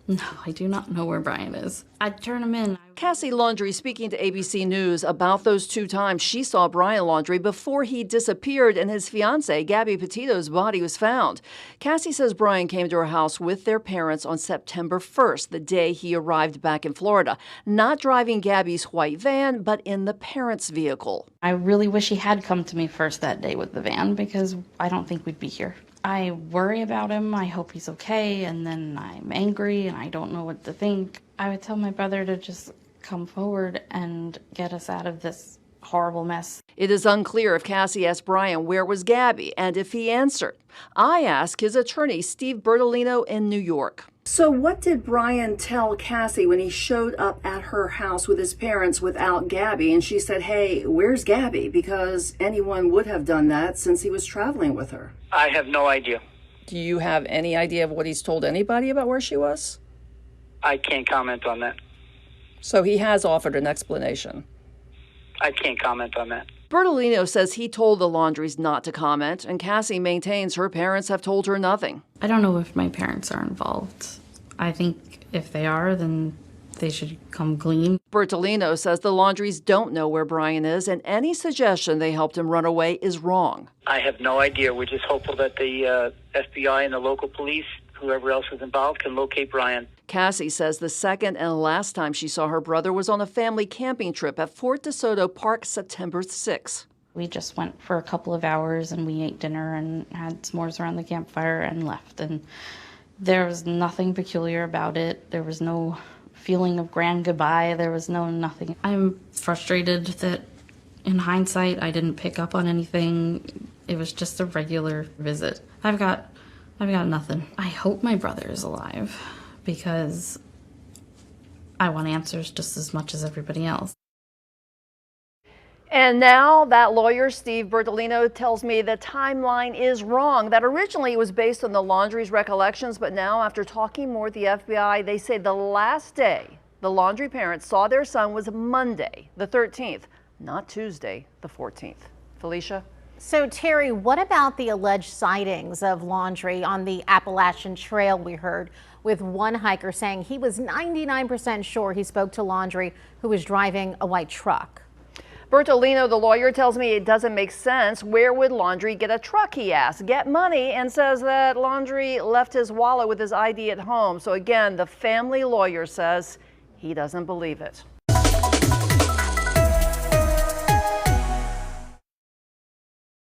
No, I do not know where Brian is. I'd turn him in. Cassie Laundrie speaking to ABC News about those 2 times she saw Brian Laundrie before he disappeared and his fiancee, Gabby Petito's body was found. Cassie says Brian came to her house with their parents on September 1st, the day he arrived back in Florida, not driving Gabby's white van, but in the parents' vehicle. I really wish he had come to me first that day with the van because I don't think we'd be here. I worry about him. I hope he's okay, and then I'm angry and I don't know what to think. I would tell my brother to just come forward and get us out of this horrible mess. It is unclear if Cassie asked Brian where was Gabby and if he answered. I asked his attorney, Steve Bertolino, in New York. So what did Brian tell Cassie when he showed up at her house with his parents without Gabby? And she said, hey, where's Gabby? Because anyone would have done that since he was traveling with her. I have no idea. Do you have any idea of what he's told anybody about where she was? I can't comment on that. So he has offered an explanation. I can't comment on that. Bertolino says he told the Laundries not to comment, and Cassie maintains her parents have told her nothing. I don't know if my parents are involved. I think if they are, then they should come clean. Bertolino says the Laundries don't know where Brian is, and any suggestion they helped him run away is wrong. I have no idea. We're just hopeful that the FBI and the local police, whoever else is involved, can locate Brian. Cassie says the second and last time she saw her brother was on a family camping trip at Fort DeSoto Park September 6. We just went for a couple of hours and we ate dinner and had s'mores around the campfire and left. And there was nothing peculiar about it. There was no feeling of grand goodbye. There was nothing. I'm frustrated that in hindsight I didn't pick up on anything. It was just a regular visit. I've got nothing. I hope my brother is alive because I want answers just as much as everybody else. And now that lawyer, Steve Bertolino, tells me the timeline is wrong, that originally it was based on the Laundrie's recollections, but now after talking more with the FBI, they say the last day the Laundrie parents saw their son was Monday, the 13th, not Tuesday, the 14th. Felicia? So, Terry, what about the alleged sightings of Laundrie on the Appalachian Trail we heard, with one hiker saying he was 99% sure he spoke to Laundrie, who was driving a white truck? Bertolino, the lawyer, tells me it doesn't make sense. Where would Laundrie get a truck, he asks, get money, and says that Laundrie left his wallet with his ID at home. So again, the family lawyer says he doesn't believe it.